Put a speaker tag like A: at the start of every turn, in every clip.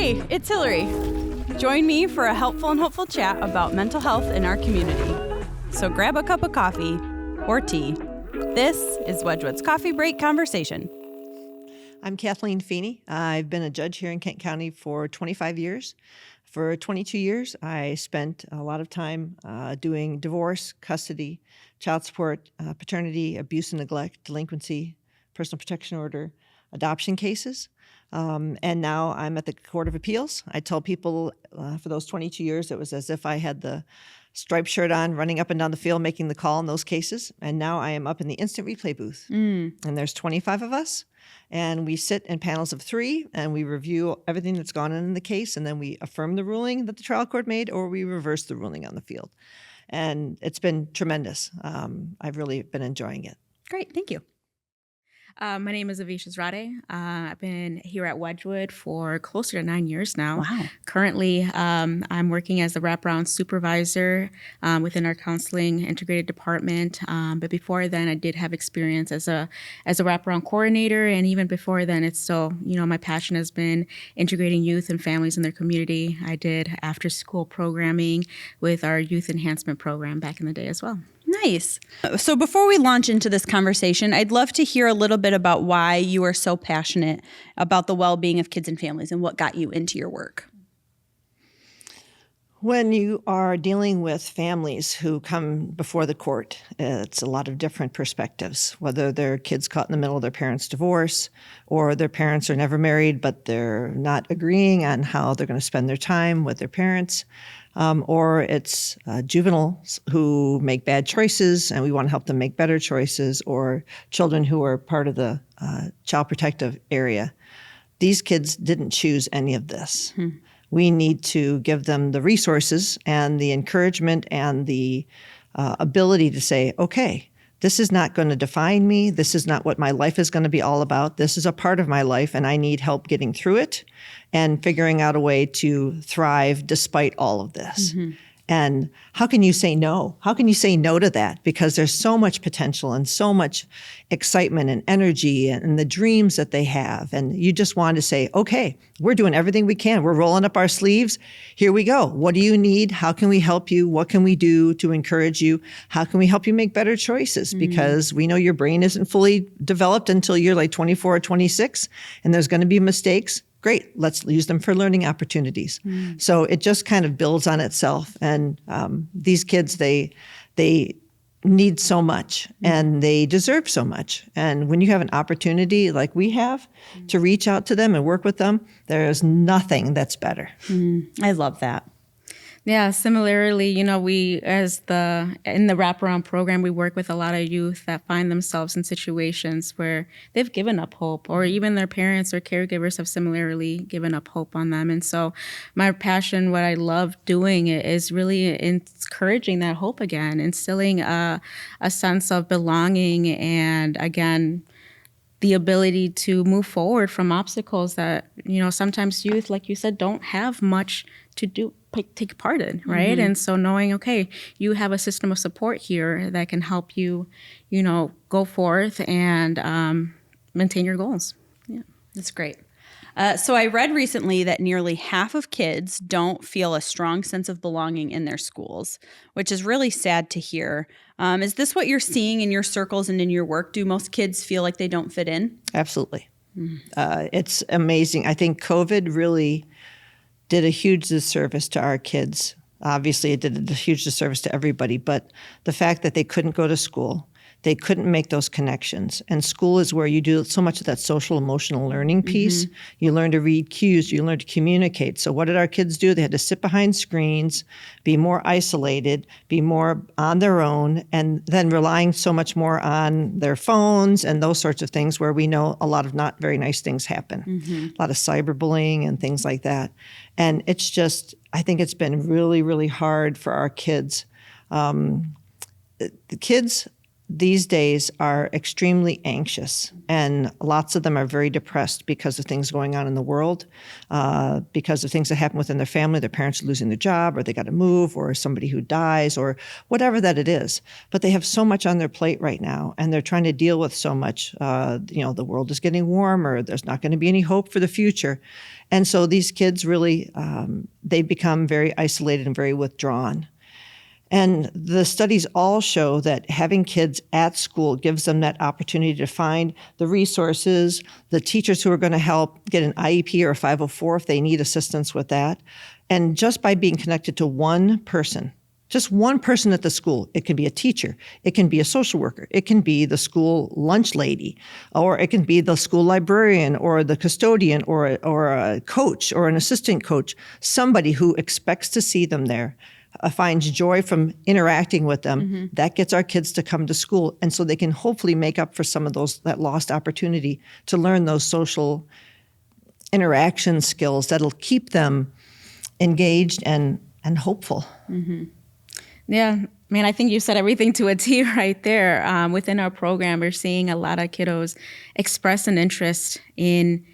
A: Hey, it's Hillary. Join me for a helpful and hopeful chat about mental health in our community. So grab a cup of coffee or tea. This is Wedgwood's Coffee Break Conversation.
B: I'm Kathleen Feeney. I've been a judge here in Kent County for 25 years. For 22 years, I spent a lot of time doing divorce, custody, child support, paternity, abuse and neglect, delinquency, personal protection order, adoption cases. And now I'm at the Court of Appeals. I tell people for those 22 years, it was as if I had the striped shirt on, running up and down the field, making the call in those cases. And now I am up in the instant replay booth. And there's 25 of us. And we sit in panels of 3, and we review everything that's gone on in the case, and then we affirm the ruling that the trial court made, or we reverse the ruling on the field. And it's been tremendous. I've really been enjoying it.
A: Great, thank you.
C: My name is Abish Israde. I've been here at Wedgwood for closer to 9 years now.
A: Wow.
C: Currently, I'm working as the wraparound supervisor within our counseling integrated department. But before then, I did have experience as a wraparound coordinator. And even before then, it's still, my passion has been integrating youth and families in their community. I did after school programming with our youth enhancement program back in the day as well.
A: Nice. So before we launch into this conversation, I'd love to hear a little bit about why you are so passionate about the well-being of kids and families and what got you into your work.
B: When you are dealing with families who come before the court, it's a lot of different perspectives, whether they're kids caught in the middle of their parents' divorce, or their parents are never married, but they're not agreeing on how they're going to spend their time with their parents, or it's juveniles who make bad choices and we want to help them make better choices, or children who are part of the child protective area. These kids didn't choose any of this. We need to give them the resources and the encouragement and the ability to say, okay, this is not going to define me. This is not what my life is going to be all about. This is a part of my life, and I need help getting through it and figuring out a way to thrive despite all of this. And how can you say no? How can you say no to that? Because there's so much potential and so much excitement and energy and the dreams that they have. And you just want to say, okay, we're doing everything we can. We're rolling up our sleeves. Here we go. What do you need? How can we help you? What can we do to encourage you? How can we help you make better choices? Because we know your brain isn't fully developed until you're like 24 or 26, and there's going to be mistakes. Great, let's use them for learning opportunities. So it just kind of builds on itself. And these kids, they need so much and they deserve so much. And when you have an opportunity like we have to reach out to them and work with them, there is nothing that's better.
A: I love that.
C: Yeah, similarly, in the wraparound program, we work with a lot of youth that find themselves in situations where they've given up hope, or even their parents or caregivers have similarly given up hope on them. And so my passion, what I love doing is really encouraging that hope again, instilling a sense of belonging and, again, the ability to move forward from obstacles that, sometimes youth, like you said, don't have much to take part in, right? And so knowing, okay, you have a system of support here that can help you, go forth and maintain your goals. Yeah,
A: that's great. So I read recently that nearly half of kids don't feel a strong sense of belonging in their schools, which is really sad to hear. Is this what you're seeing in your circles and in your work? Do most kids feel like they don't fit in?
B: Absolutely. It's amazing. I think COVID really did a huge disservice to our kids. Obviously, it did a huge disservice to everybody, but the fact that they couldn't go to school, they couldn't make those connections. And school is where you do so much of that social emotional learning piece. You learn to read cues, you learn to communicate. So what did our kids do? They had to sit behind screens, be more isolated, be more on their own, and then relying so much more on their phones and those sorts of things where we know a lot of not very nice things happen. A lot of cyberbullying and things like that. And it's just, I think it's been really, really hard for our kids. The kids, these days are extremely anxious, and lots of them are very depressed because of things going on in the world, because of things that happen within their family. Their parents are losing their job, or they got to move, or somebody who dies, or whatever that it is. But they have so much on their plate right now, and they're trying to deal with so much. The world is getting warmer. There's not going to be any hope for the future. And so these kids really, they become very isolated and very withdrawn. And the studies all show that having kids at school gives them that opportunity to find the resources, the teachers who are going to help get an IEP or a 504 if they need assistance with that. And just by being connected to one person, just one person at the school, it can be a teacher, it can be a social worker, it can be the school lunch lady, or it can be the school librarian or the custodian or a coach or an assistant coach, somebody who expects to see them there. Finds joy from interacting with them, that gets our kids to come to school. And so they can hopefully make up for some of that lost opportunity to learn those social interaction skills that'll keep them engaged and hopeful.
C: Mm-hmm. Yeah, man, I think you said everything to a T right there. Within our program, we're seeing a lot of kiddos express an interest in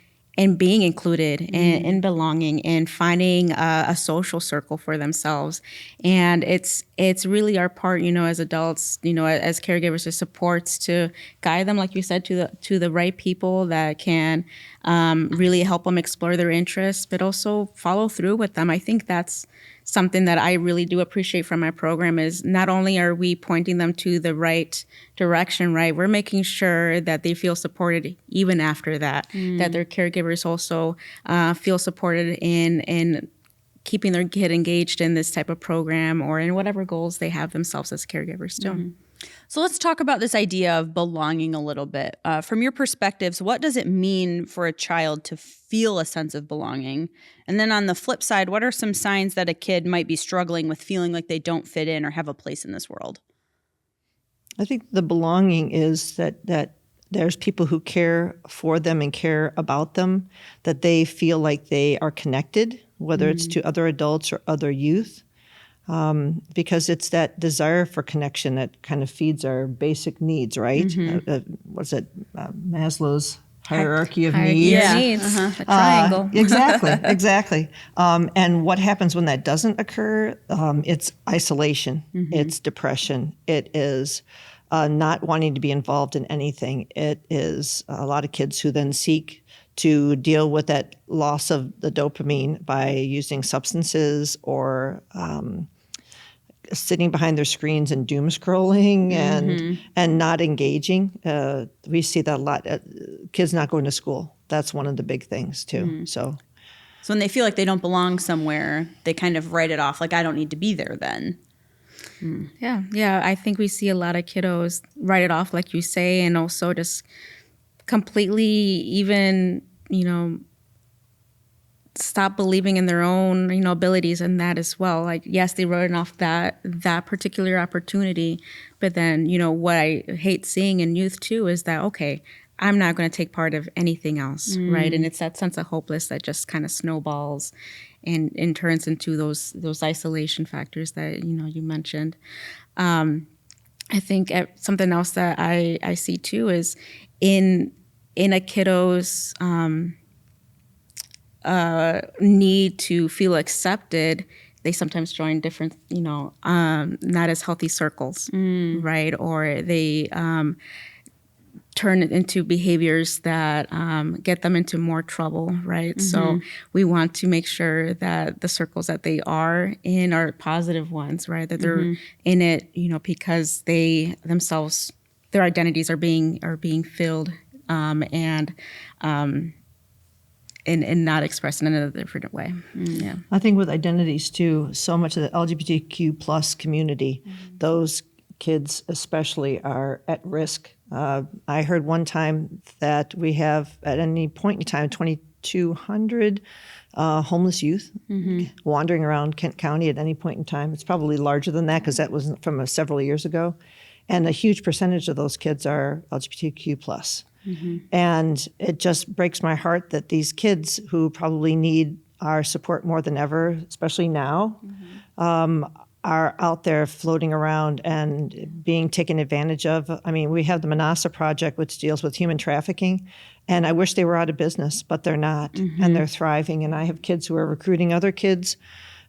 C: being included and in belonging and finding a social circle for themselves. And it's really our part, as adults, as caregivers, as supports to guide them, like you said, to the right people that can really help them explore their interests, but also follow through with them. I think that's something that I really do appreciate from my program is not only are we pointing them to the right direction, right? We're making sure that they feel supported even after that, that their caregivers also feel supported in keeping their kid engaged in this type of program or in whatever goals they have themselves as caregivers too. Mm-hmm.
A: So let's talk about this idea of belonging a little bit. From your perspectives, what does it mean for a child to feel a sense of belonging? And then on the flip side, what are some signs that a kid might be struggling with feeling like they don't fit in or have a place in this world?
B: I think the belonging is that there's people who care for them and care about them, that they feel like they are connected, whether it's to other adults or other youth. Because it's that desire for connection that kind of feeds our basic needs, right? What's it? Maslow's hierarchy of needs.
C: Yeah. Needs. A triangle.
B: Exactly. And what happens when that doesn't occur? It's isolation. It's depression. It is not wanting to be involved in anything. It is a lot of kids who then seek to deal with that loss of the dopamine by using substances or sitting behind their screens and doom scrolling and not engaging. We see that a lot. Kids not going to school. That's one of the big things too. So
A: when they feel like they don't belong somewhere, they kind of write it off like, I don't need to be there then.
C: Yeah. I think we see a lot of kiddos write it off, like you say, and also just completely even, stop believing in their own, abilities in that as well. Like, yes, they wrote off that particular opportunity, but then, what I hate seeing in youth too is that, okay, I'm not going to take part of anything else, right? And it's that sense of hopeless that just kind of snowballs and turns into those isolation factors that, you mentioned. I think something else that I see too is in a kiddo's need to feel accepted, they sometimes join different, not as healthy circles, right? Or they turn it into behaviors that get them into more trouble, right? So we want to make sure that the circles that they are in are positive ones, right? That they're in it, because they themselves, their identities are being filled and not expressed in a different way. Yeah.
B: I think with identities too, so much of the LGBTQ plus community, those kids especially are at risk. I heard one time that we have at any point in time 2,200 homeless youth wandering around Kent County at any point in time. It's probably larger than that because that was from several years ago. And a huge percentage of those kids are LGBTQ plus. And it just breaks my heart that these kids who probably need our support more than ever, especially now, are out there floating around and being taken advantage of. I mean, we have the Manasa Project, which deals with human trafficking, and I wish they were out of business, but they're not, and they're thriving. And I have kids who are recruiting other kids.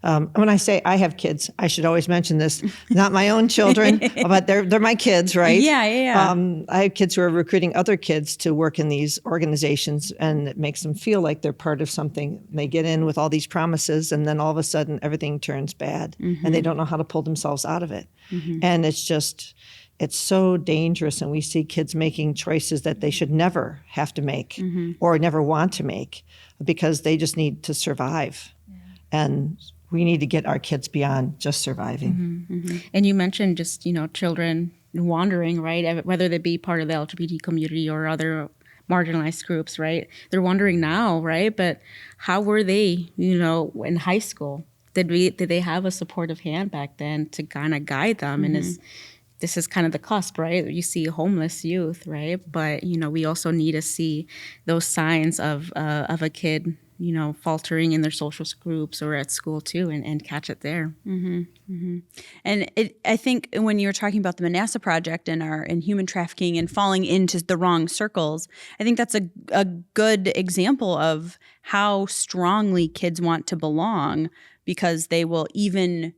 B: When I say I have kids, I should always mention this, not my own children, but they're my kids, right?
A: Yeah.
B: I have kids who are recruiting other kids to work in these organizations, and it makes them feel like they're part of something. They get in with all these promises, and then all of a sudden everything turns bad, and they don't know how to pull themselves out of it. And it's so dangerous, and we see kids making choices that they should never have to make or never want to make because they just need to survive. And we need to get our kids beyond just surviving.
C: And you mentioned just, children wandering, right? Whether they be part of the LGBT community or other marginalized groups, right? They're wandering now, right? But how were they, in high school? Did they have a supportive hand back then to kind of guide them? And this is kind of the cusp, right? You see homeless youth, right? But, we also need to see those signs of a kid, faltering in their social groups or at school too, and catch it there.
A: And I think when you were talking about the Manasa Project and human trafficking and falling into the wrong circles, I think that's a good example of how strongly kids want to belong, because they will even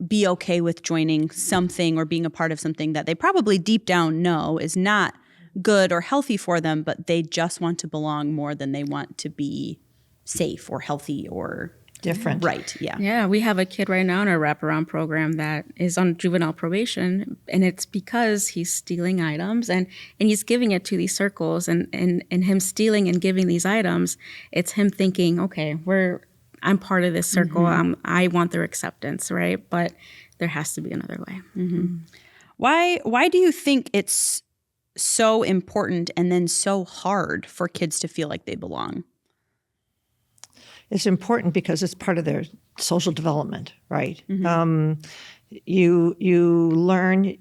A: be okay with joining something or being a part of something that they probably deep down know is not good or healthy for them, but they just want to belong more than they want to be safe or healthy or
B: different.
A: Right, yeah.
C: Yeah, we have a kid right now in our wraparound program that is on juvenile probation, and it's because he's stealing items and he's giving it to these circles, and him stealing and giving these items, it's him thinking, okay, I'm part of this circle. I want their acceptance, right? But there has to be another way.
A: Why do you think it's so important and then so hard for kids to feel like they belong?
B: It's important because it's part of their social development, right? You learn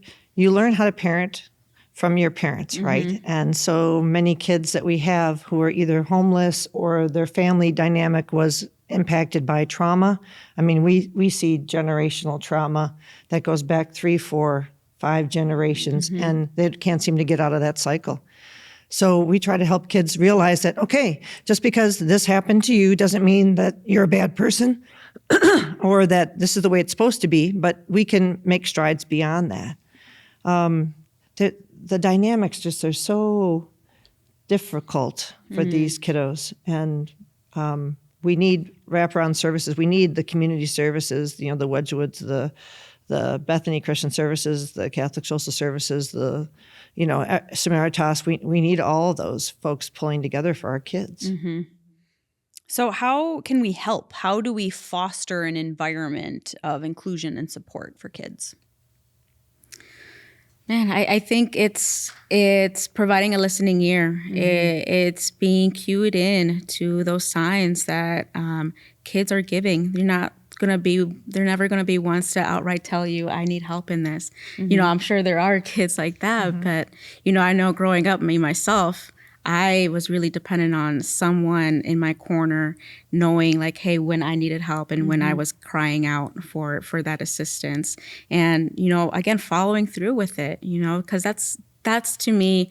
B: how to parent from your parents, right? And so many kids that we have who are either homeless or their family dynamic was impacted by trauma. I mean, we see generational trauma that goes back 3, 4, 5 generations, and they can't seem to get out of that cycle. So we try to help kids realize that, okay, just because this happened to you doesn't mean that you're a bad person or that this is the way it's supposed to be, but we can make strides beyond that. The dynamics just are so difficult for these kiddos, and we need wraparound services. We need the community services, the Wedgwoods, the Bethany Christian Services, the Catholic Social Services, the Samaritas. We need all of those folks pulling together for our kids.
A: So how can we help? How do we foster an environment of inclusion and support for kids?
C: Man, I think it's providing a listening ear. It's being cued in to those signs that kids are giving. They're never gonna be ones to outright tell you, I need help in this. I'm sure there are kids like that, but I know growing up, me myself, I was really dependent on someone in my corner knowing like, hey, when I needed help and when I was crying out for that assistance. And, again, following through with it, because that's to me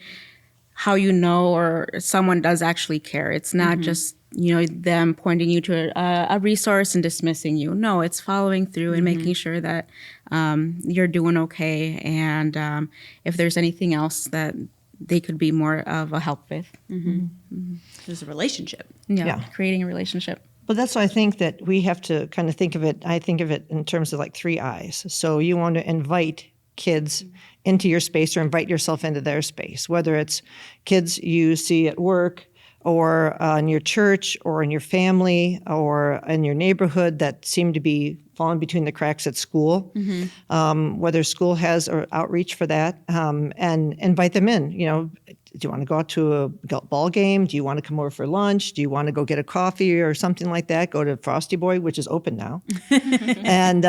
C: how or someone does actually care. It's not just, them pointing you to a resource and dismissing you. No, it's following through and making sure that you're doing okay. And if there's anything else that they could be more of a help with.
A: There's a relationship.
C: Yeah, creating a relationship.
B: But that's why I think that we have to kind of think of it. I think of it in terms of like 3 eyes. So you want to invite kids into your space or invite yourself into their space, whether it's kids you see at work or in your church or in your family or in your neighborhood that seem to be falling between the cracks at school, whether school has or outreach for that, and invite them in. Do you want to go out to a ball game? Do you want to come over for lunch? Do you want to go get a coffee or something like that? Go to Frosty Boy, which is open now, and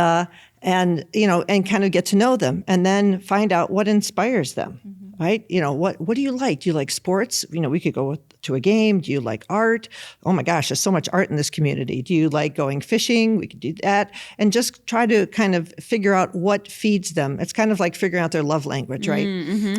B: kind of get to know them, and then find out what inspires them. right? What do you like? Do you like sports? We could go to a game. Do you like art? Oh my gosh, there's so much art in this community. Do you like going fishing? We could do that. And just try to kind of figure out what feeds them. It's kind of like figuring out their love language, right?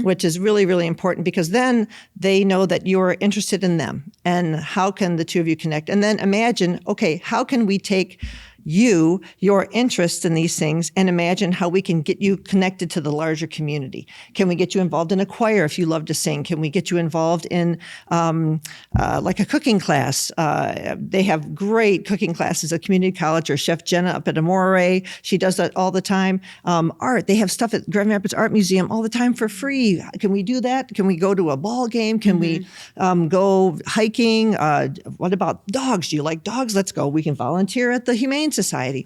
B: Which is really, really important, because then they know that you're interested in them. And how can the two of you connect? And then imagine, okay, how can we take your interest in these things, and imagine how we can get you connected to the larger community. Can we get you involved in a choir if you love to sing? Can we get you involved in like a cooking class? They have great cooking classes at community college, or Chef Jenna up at Amore. She does that all the time. Art, they have stuff at Grand Rapids Art Museum all the time for free. Can we do that? Can we go to a ball game? Can we go hiking? What about dogs? Do you like dogs? Let's go. We can volunteer at the Humane Society.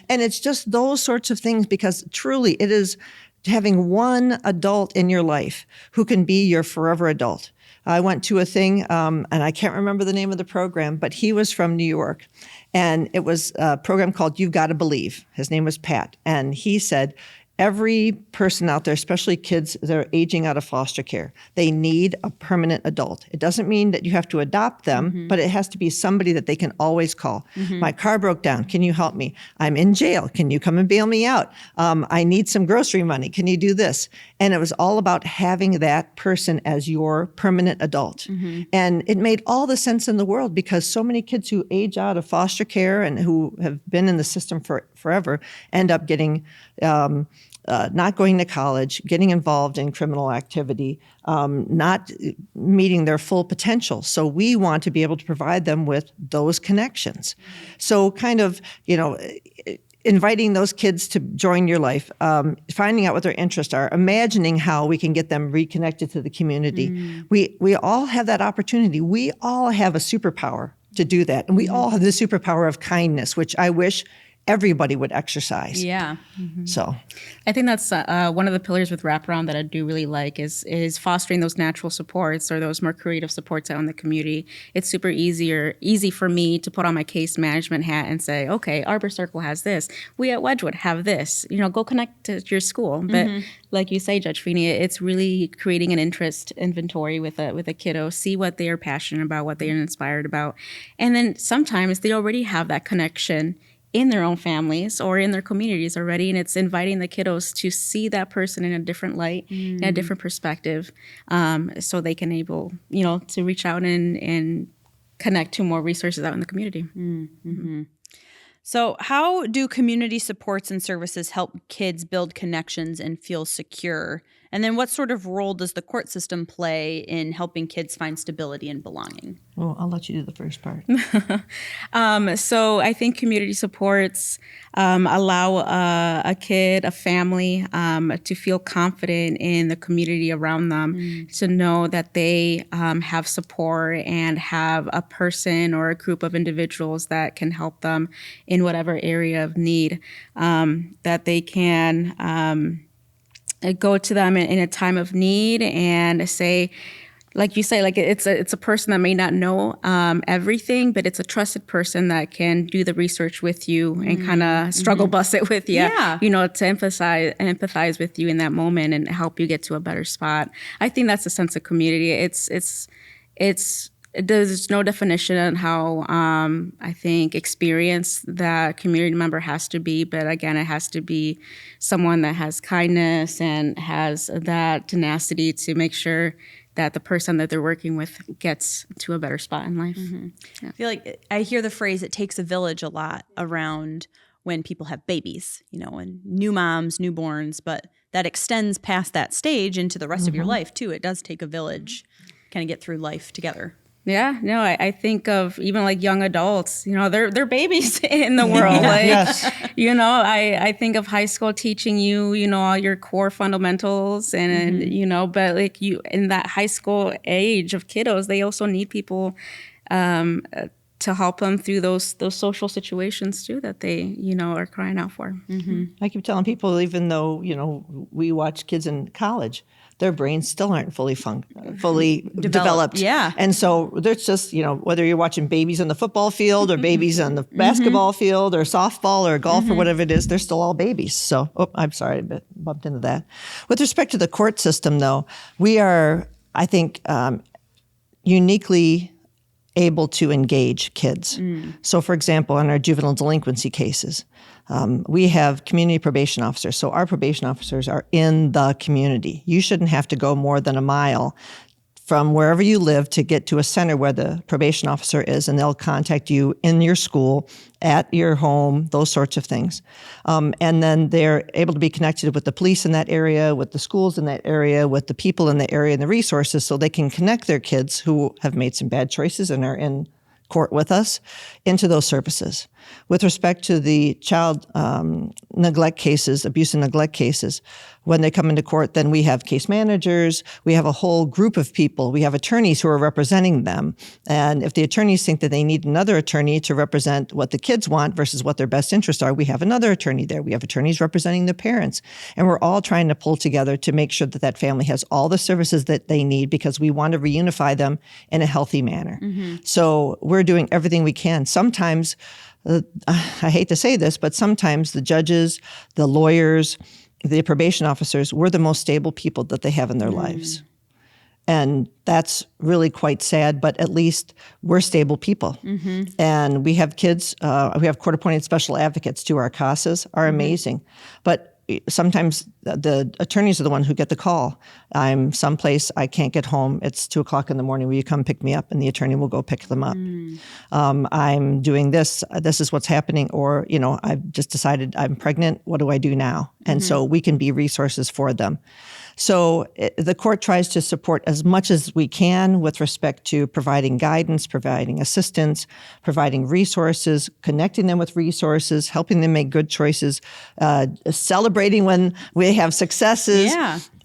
B: And it's just those sorts of things, because truly it is having one adult in your life who can be your forever adult. I went to a thing, and I can't remember the name of the program, but he was from New York. And it was a program called You've Got to Believe. His name was Pat. And he said, every person out there, especially kids that are aging out of foster care, they need a permanent adult. It doesn't mean that you have to adopt them, but it has to be somebody that they can always call. My car broke down. Can you help me? I'm in jail. Can you come and bail me out? I need some grocery money. Can you do this? And it was all about having that person as your permanent adult. And it made all the sense in the world, because so many kids who age out of foster care and who have been in the system forever end up getting not going to college, getting involved in criminal activity, not meeting their full potential. So we want to be able to provide them with those connections. So kind of, inviting those kids to join your life, finding out what their interests are, imagining how we can get them reconnected to the community. We all have that opportunity. We all have a superpower to do that. And we all have the superpower of kindness, which I wish everybody would exercise.
A: Yeah.
B: So
C: I think that's one of the pillars with Wraparound that I do really like is fostering those natural supports, or those more creative supports out in the community. It's super easy for me to put on my case management hat and say, okay, Arbor Circle has this. We at Wedgwood have this. Go connect to your school. But like you say, Judge Feeney, it's really creating an interest inventory with a kiddo, see what they are passionate about, what they are inspired about. And then sometimes they already have that connection in their own families or in their communities already, and it's inviting the kiddos to see that person in a different light, in a different perspective, so they can able, to reach out and connect to more resources out in the community.
A: So how do community supports and services help kids build connections and feel secure? And then what sort of role does the court system play in helping kids find stability and belonging?
B: Well, I'll let you do the first part.
C: So I think community supports allow a kid, a family, to feel confident in the community around them, to know that they have support and have a person or a group of individuals that can help them in whatever area of need, that they can go to them in a time of need and say, like you say, like it's a person that may not know everything, but it's a trusted person that can do the research with you and kind of struggle bus it with you,
A: Yeah.
C: to empathize with you in that moment and help you get to a better spot. I think that's a sense of community. There's no definition on how I think experienced that community member has to be, but again, it has to be someone that has kindness and has that tenacity to make sure that the person that they're working with gets to a better spot in life.
A: I feel like I hear the phrase, it takes a village a lot around when people have babies, and new moms, newborns, but that extends past that stage into the rest of your life too. It does take a village kind of get through life together.
C: Yeah, no, I think of even like young adults, they're babies in the world.
B: Yes.
C: I think of high school teaching you, all your core fundamentals and, but like you in that high school age of kiddos, they also need people to to help them through those social situations too that they, are crying out for.
B: I keep telling people, even though, we watch kids in college, their brains still aren't fully developed.
A: Yeah.
B: And so there's just, whether you're watching babies on the football field or babies on the basketball field or softball or golf or whatever it is, they're still all babies. So, I'm sorry, I bumped into that. With respect to the court system, though, we are, I think, uniquely able to engage kids. So, for example, in our juvenile delinquency cases, we have community probation officers. So our probation officers are in the community. You shouldn't have to go more than a mile from wherever you live to get to a center where the probation officer is, and they'll contact you in your school, at your home, those sorts of things. And then they're able to be connected with the police in that area, with the schools in that area, with the people in the area and the resources, so they can connect their kids who have made some bad choices and are in court with us into those services. With respect to the child neglect cases, abuse and neglect cases, when they come into court, then we have case managers, we have a whole group of people, we have attorneys who are representing them. And if the attorneys think that they need another attorney to represent what the kids want versus what their best interests are, we have another attorney there. We have attorneys representing the parents. And we're all trying to pull together to make sure that that family has all the services that they need, because we want to reunify them in a healthy manner. So we're doing everything we can. Sometimes, I hate to say this, but sometimes the judges, the lawyers, the probation officers, we're the most stable people that they have in their lives. And that's really quite sad, but at least we're stable people. And we have kids, we have court-appointed special advocates too. Our CASAs are amazing. But sometimes the attorneys are the ones who get the call. I'm someplace, I can't get home. It's 2:00 in the morning. Will you come pick me up? And the attorney will go pick them up. I'm doing this. This is what's happening. Or, I've just decided I'm pregnant. What do I do now? And so we can be resources for them. So the court tries to support as much as we can with respect to providing guidance, providing assistance, providing resources, connecting them with resources, helping them make good choices, celebrating when we have successes,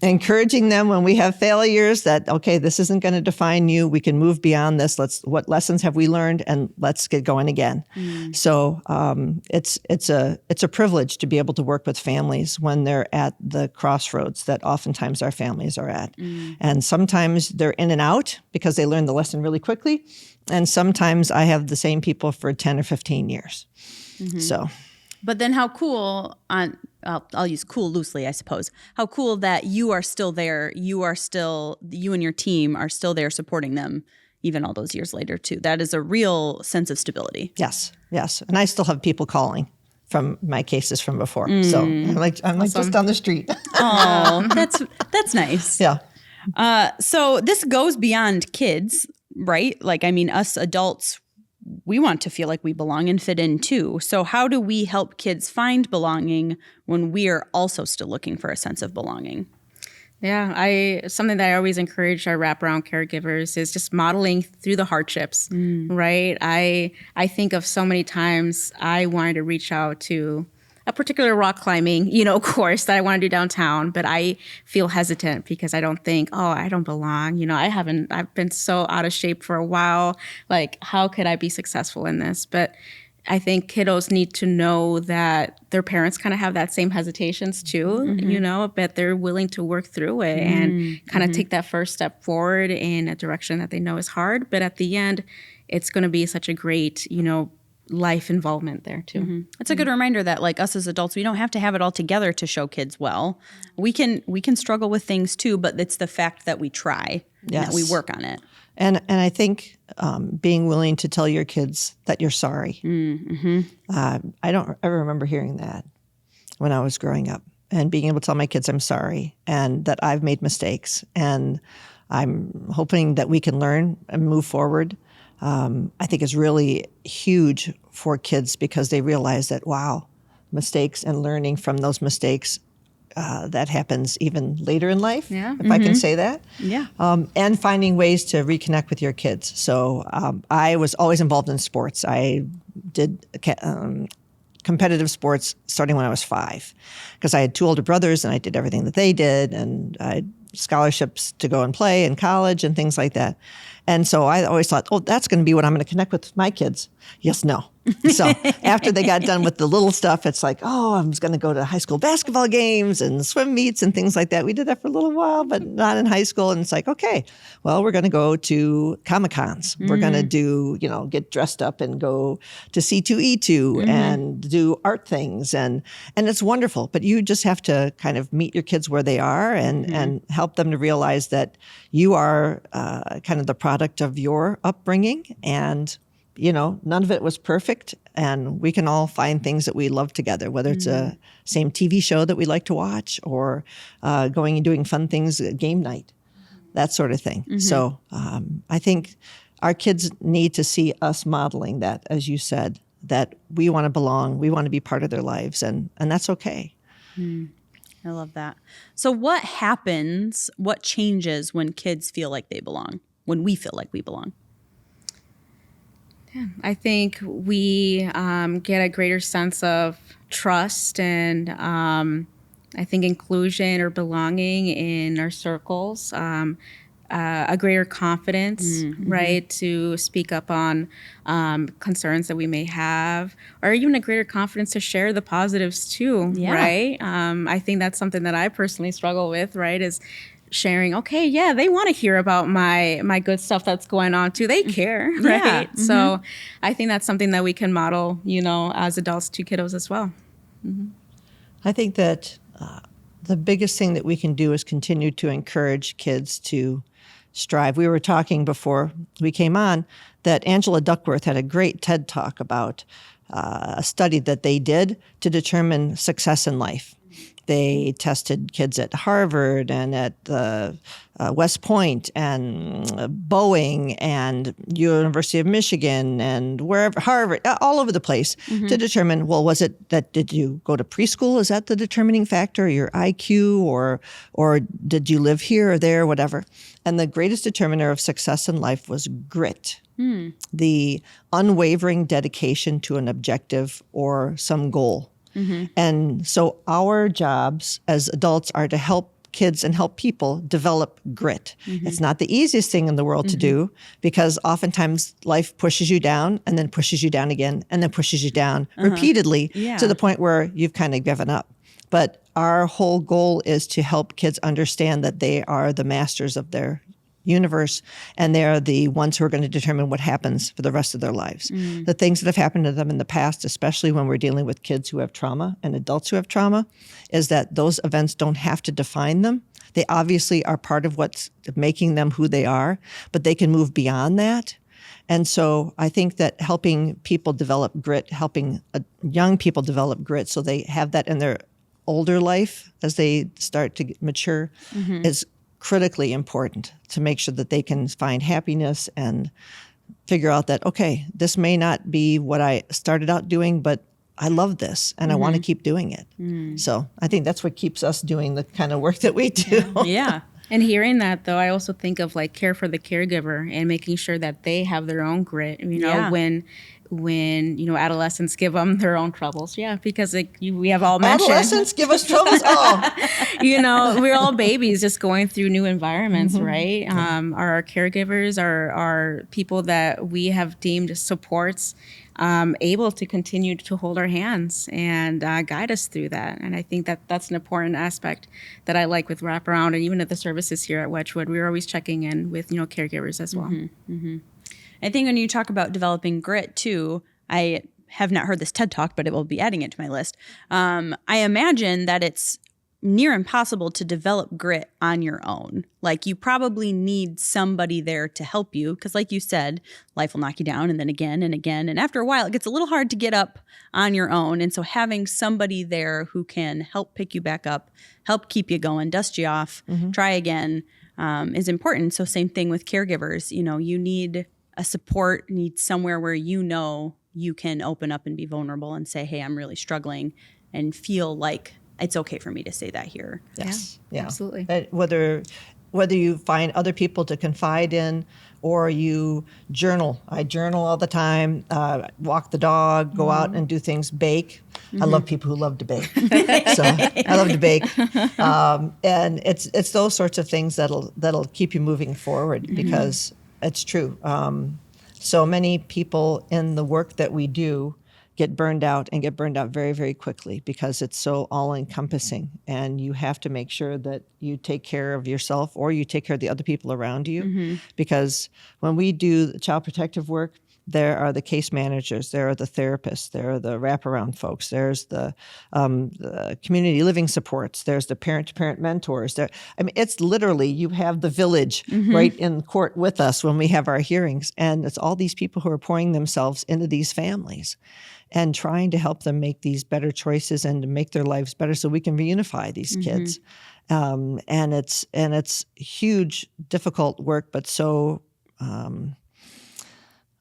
B: encouraging them when we have failures, that, okay, this isn't going to define you. We can move beyond this. What lessons have we learned? And let's get going again. So it's a privilege to be able to work with families when they're at the crossroads that oftentimes our families are at. And sometimes they're in and out because they learn the lesson really quickly. And sometimes I have the same people for 10 or 15 years. So,
A: but then how cool I'll use cool loosely, I suppose. How cool that you are still there. You and your team are still there supporting them even all those years later too. That is a real sense of stability.
B: Yes. And I still have people calling from my cases from before. So I'm like just down the street.
A: Oh, that's nice.
B: Yeah.
A: So this goes beyond kids, right? Like, I mean, us adults, we want to feel like we belong and fit in too. So how do we help kids find belonging when we are also still looking for a sense of belonging?
C: Yeah, something that I always encourage our wraparound caregivers is just modeling through the hardships, right? I think of so many times I wanted to reach out to a particular rock climbing, course that I want to do downtown, but I feel hesitant because I don't think, I don't belong. I've been so out of shape for a while. Like, how could I be successful in this? But I think kiddos need to know that their parents kind of have that same hesitations too, but they're willing to work through it and kind of take that first step forward in a direction that they know is hard. But at the end, it's going to be such a great, life involvement there too.
A: It's a good reminder that, like, us as adults, we don't have to have it all together to show kids well. We can struggle with things too, but it's the fact that we try, and that we work on it.
B: And I think being willing to tell your kids that you're sorry. I don't ever remember hearing that when I was growing up, and being able to tell my kids I'm sorry and that I've made mistakes, and I'm hoping that we can learn and move forward. I think is really huge for kids, because they realize that, wow, mistakes and learning from those mistakes, that happens even later in life, if I can say that.
A: Yeah.
B: And finding ways to reconnect with your kids. So I was always involved in sports. I did competitive sports starting when I was 5, because I had 2 older brothers and I did everything that they did, and I had scholarships to go and play in college and things like that. And so I always thought, oh, that's going to be what I'm going to connect with my kids. Yes, no. So after they got done with the little stuff, it's like, oh, I was going to go to high school basketball games and swim meets and things like that. We did that for a little while, but not in high school. And it's like, okay, well, we're going to go to Comic-Cons. We're going to do, get dressed up and go to C2E2 and do art things. And it's wonderful. But you just have to kind of meet your kids where they are and help them to realize that you are kind of the product of your upbringing. And none of it was perfect, and we can all find things that we love together, whether it's a same TV show that we like to watch or going and doing fun things at game night, that sort of thing. So I think our kids need to see us modeling that, as you said, that we want to belong, we want to be part of their lives, and that's okay.
A: I love that. So what happens, what changes when kids feel like they belong, when we feel like we belong?
C: I think we get a greater sense of trust and I think inclusion or belonging in our circles, a greater confidence, right, to speak up on concerns that we may have, or even a greater confidence to share the positives too, right? I think that's something that I personally struggle with, right, is sharing, okay, yeah, they want to hear about my good stuff that's going on too. They care, right? So I think that's something that we can model, as adults to kiddos as well.
B: I think that the biggest thing that we can do is continue to encourage kids to strive. We were talking before we came on that Angela Duckworth had a great TED Talk about a study that they did to determine success in life. They tested kids at Harvard and at West Point and Boeing and University of Michigan and wherever, Harvard, all over the place to determine, well, was it that did you go to preschool? Is that the determining factor, your IQ, or did you live here or there, whatever? And the greatest determiner of success in life was grit. The unwavering dedication to an objective or some goal. And so our jobs as adults are to help kids and help people develop grit. It's not the easiest thing in the world to do, because oftentimes life pushes you down and then pushes you down again and then pushes you down repeatedly to the point where you've kind of given up. But our whole goal is to help kids understand that they are the masters of their universe, and they are the ones who are going to determine what happens for the rest of their lives. The things that have happened to them in the past, especially when we're dealing with kids who have trauma and adults who have trauma, is that those events don't have to define them. They obviously are part of what's making them who they are, but they can move beyond that. And so I think that helping people develop grit, helping young people develop grit so they have that in their older life as they start to mature is critically important to make sure that they can find happiness and figure out that, okay, this may not be what I started out doing, but I love this and I want to keep doing it. So I think that's what keeps us doing the kind of work that we do.
A: Yeah.
C: And hearing that, though, I also think of like care for the caregiver and making sure that they have their own grit, when adolescents give them their own troubles. Yeah, because we have all mentioned.
B: Adolescents give us troubles? Oh.
C: We're all babies just going through new environments, right? Our caregivers are people that we have deemed supports, able to continue to hold our hands and guide us through that. And I think that that's an important aspect that I like with Wraparound, and even at the services here at Wedgwood, we're always checking in with caregivers as well.
A: I think when you talk about developing grit too, I have not heard this TED Talk, but it will be adding it to my list. I imagine that it's near impossible to develop grit on your own. Like you probably need somebody there to help you because like you said, life will knock you down and then again and again. And after a while, it gets a little hard to get up on your own. And so having somebody there who can help pick you back up, help keep you going, dust you off, try again is important. So same thing with caregivers. You need a support, need somewhere where you can open up and be vulnerable and say, hey, I'm really struggling, and feel like it's okay for me to say that here.
B: Yes. Yeah.
C: Absolutely.
B: Whether whether you find other people to confide in or you journal. I journal all the time, walk the dog, go out and do things, bake. I love people who love to bake. So I love to bake. And it's those sorts of things that'll keep you moving forward because it's true. So many people in the work that we do get burned out very, very quickly because it's so all-encompassing. And you have to make sure that you take care of yourself or you take care of the other people around you. Because when we do the child protective work, there are the case managers, there are the therapists, there are the wraparound folks, there's the community living supports, there's the parent-to-parent mentors. It's literally, you have the village right in court with us when we have our hearings. And it's all these people who are pouring themselves into these families and trying to help them make these better choices and to make their lives better so we can reunify these kids. And it's huge, difficult work, but so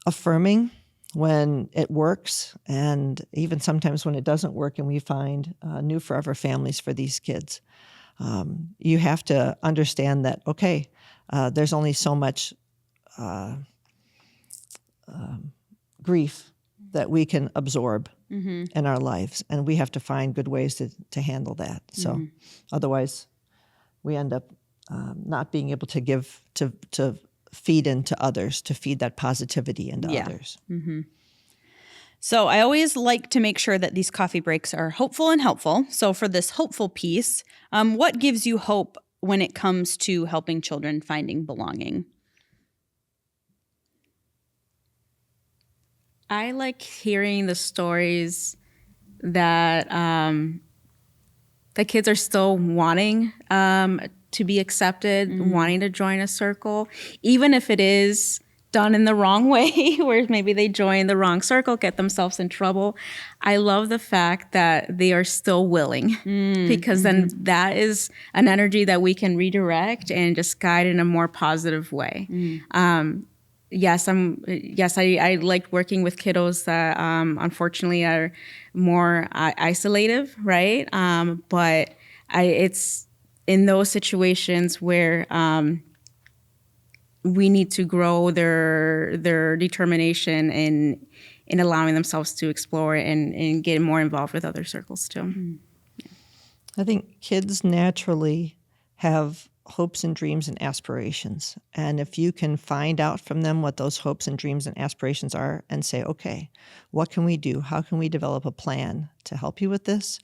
B: affirming when it works, and even sometimes when it doesn't work and we find new forever families for these kids. You have to understand that, okay, there's only so much grief that we can absorb in our lives, and we have to find good ways to handle that. So otherwise we end up not being able to give, to feed into others, to feed that positivity into others.
A: So I always like to make sure that these coffee breaks are hopeful and helpful. So for this hopeful piece, what gives you hope when it comes to helping children finding belonging?
C: I like hearing the stories that the kids are still wanting to be accepted, wanting to join a circle, even if it is done in the wrong way, where maybe they join the wrong circle, get themselves in trouble. I love the fact that they are still willing, because then that is an energy that we can redirect and just guide in a more positive way. I like working with kiddos that unfortunately are more isolative, right? But it's in those situations where we need to grow their determination in allowing themselves to explore and get more involved with other circles too.
B: I think kids naturally have hopes and dreams and aspirations. And if you can find out from them what those hopes and dreams and aspirations are and say, okay, what can we do? How can we develop a plan to help you with this?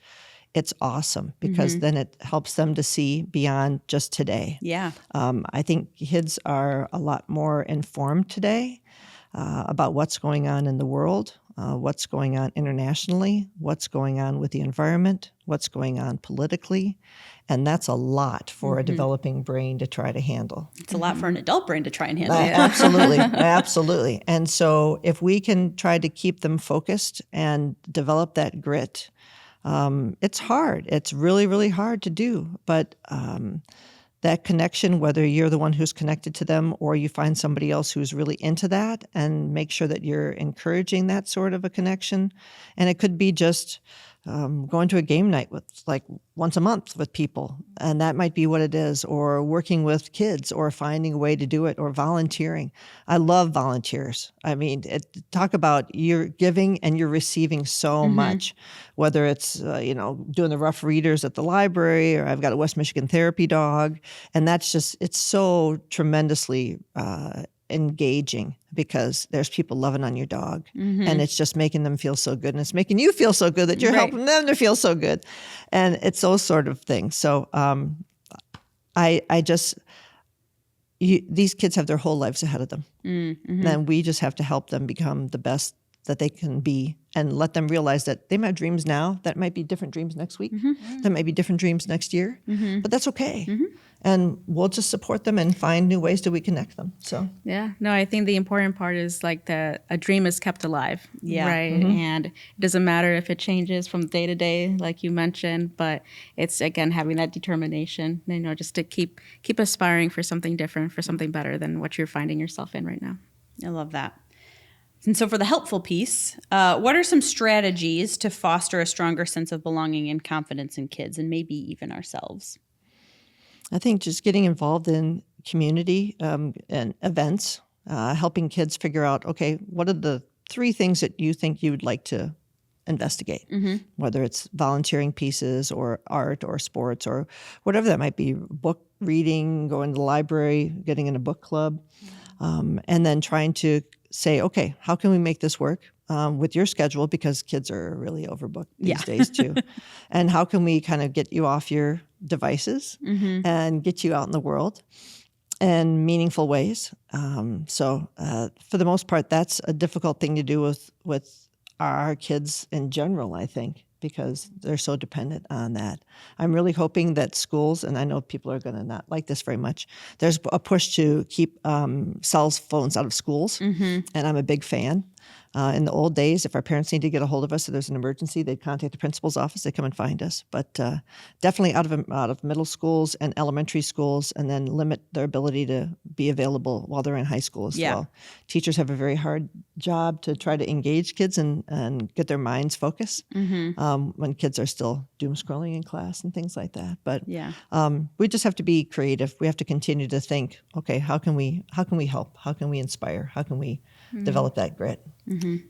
B: It's awesome, because then it helps them to see beyond just today.
A: Yeah.
B: I think kids are a lot more informed today about what's going on in the world, what's going on internationally, what's going on with the environment, what's going on politically. And that's a lot for a developing brain to try to handle.
A: It's a lot for an adult brain to try and handle.
B: Absolutely. Absolutely. And so if we can try to keep them focused and develop that grit, it's hard. It's really, really hard to do. But that connection, whether you're the one who's connected to them or you find somebody else who's really into that, and make sure that you're encouraging that sort of a connection. And it could be just going to a game night with like once a month with people, and that might be what it is, or working with kids, or finding a way to do it, or volunteering. I love volunteers. I mean, talk about you're giving and you're receiving so much, whether it's, doing the rough readers at the library, or I've got a West Michigan therapy dog. And that's just, it's so tremendously engaging, because there's people loving on your dog, and it's just making them feel so good, and it's making you feel so good that you're helping them to feel so good, and it's those sort of things. So these kids have their whole lives ahead of them, and we just have to help them become the best that they can be, and let them realize that they might have dreams now that might be different dreams next week, that might be different dreams next year, but that's okay. And we'll just support them and find new ways to reconnect them. So
C: I think the important part is like that a dream is kept alive, right? And it doesn't matter if it changes from day to day, like you mentioned, but it's again having that determination, just to keep aspiring for something different, for something better than what you're finding yourself in right now.
A: I love that. And so for the helpful piece, what are some strategies to foster a stronger sense of belonging and confidence in kids, and maybe even ourselves?
B: I think just getting involved in community and events, helping kids figure out, okay, what are the 3 things that you think you would like to investigate, whether it's volunteering pieces or art or sports or whatever that might be, book reading, going to the library, getting in a book club, and then trying to say, okay, how can we make this work with your schedule, because kids are really overbooked these days too. And how can we kind of get you off your devices and get you out in the world in meaningful ways? So for the most part, that's a difficult thing to do with our kids in general, I think, because they're so dependent on that. I'm really hoping that schools, and I know people are going to not like this very much, there's a push to keep cell phones out of schools, and I'm a big fan. In the old days, if our parents need to get a hold of us, if there's an emergency, they'd contact the principal's office. They'd come and find us. But definitely out of middle schools and elementary schools, and then limit their ability to be available while they're in high school as well. Teachers have a very hard job to try to engage kids and get their minds focused when kids are still doom scrolling in class and things like that. But we just have to be creative. We have to continue to think, okay, how can we help? How can we inspire? How can we develop that grit?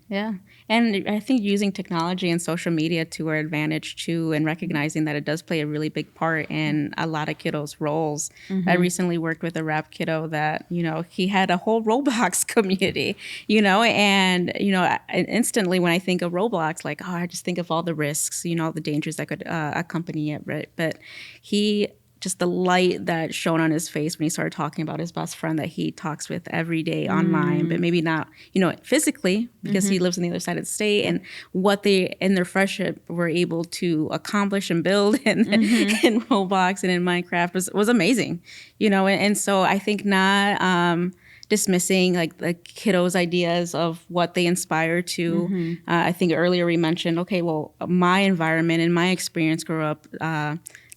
C: Yeah. And I think using technology and social media to our advantage too, and recognizing that it does play a really big part in a lot of kiddos' roles. I recently worked with a rap kiddo that, he had a whole Roblox community, and, instantly when I think of Roblox, like, I just think of all the risks, the dangers that could accompany it, right? But just the light that shone on his face when he started talking about his best friend that he talks with every day online, but maybe not, physically, because he lives on the other side of the state, and what they in their friendship were able to accomplish and build in Roblox and in Minecraft was amazing, and so I think not dismissing like the kiddos' ideas of what they inspire to. I think earlier we mentioned, okay, well, my environment and my experience grew up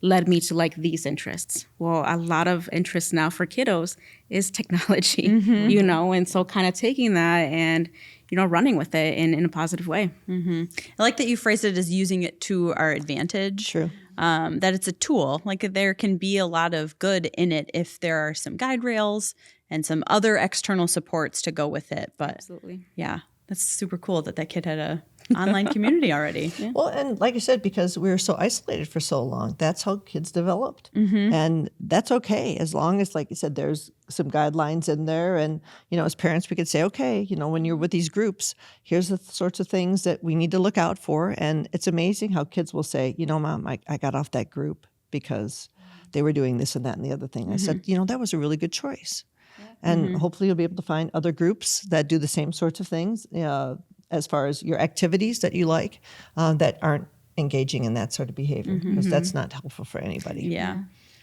C: led me to like these interests. Well, a lot of interest now for kiddos is technology, and so kind of taking that and, running with it in a positive way.
A: I like that you phrased it as using it to our advantage.
B: True.
A: That it's a tool. Like there can be a lot of good in it if there are some guide rails and some other external supports to go with it. But
C: Absolutely.
A: Yeah, that's super cool that kid had a online community already.
B: Well, and like I said, because we were so isolated for so long, that's how kids developed. And that's okay, as long as, like you said, there's some guidelines in there. And, as parents, we could say, okay, when you're with these groups, here's the sorts of things that we need to look out for. And it's amazing how kids will say, Mom, I got off that group because they were doing this and that and the other thing. I said, that was a really good choice. And hopefully you'll be able to find other groups that do the same sorts of things, as far as your activities that you like, that aren't engaging in that sort of behavior, because that's not helpful for anybody.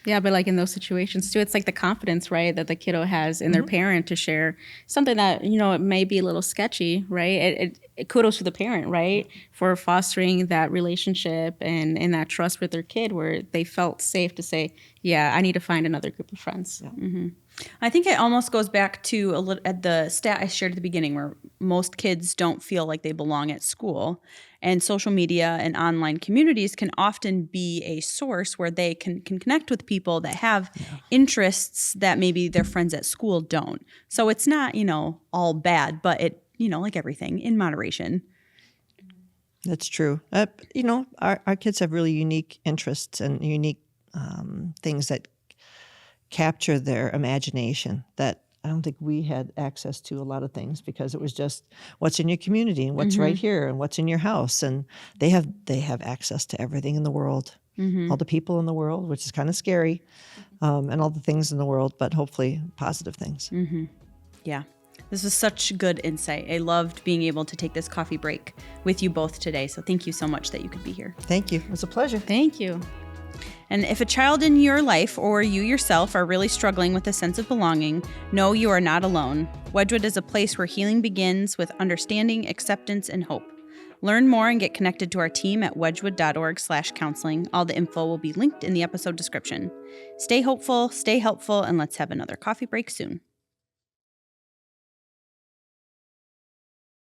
C: Yeah, but like in those situations too, it's like the confidence, right, that the kiddo has in their parent to share something that, it may be a little sketchy, right? It kudos to the parent, right, for fostering that relationship and that trust with their kid where they felt safe to say, yeah, I need to find another group of friends.
A: I think it almost goes back to a little at the stat I shared at the beginning, where most kids don't feel like they belong at school. And social media and online communities can often be a source where they can connect with people that have interests that maybe their friends at school don't. So it's not, all bad, but it, like everything, in moderation.
B: That's true. Our kids have really unique interests and unique things that capture their imagination that I don't think we had access to a lot of things, because it was just what's in your community and what's right here and what's in your house. And they have access to everything in the world, all the people in the world, which is kind of scary, and all the things in the world, but hopefully positive things.
A: Yeah. This was such good insight. I loved being able to take this coffee break with you both today. So thank you so much that you could be here.
B: Thank you. It was a pleasure.
C: Thank you.
A: And if a child in your life or you yourself are really struggling with a sense of belonging, know you are not alone. Wedgwood is a place where healing begins with understanding, acceptance, and hope. Learn more and get connected to our team at wedgwood.org/counseling. All the info will be linked in the episode description. Stay hopeful, stay helpful, and let's have another coffee break soon.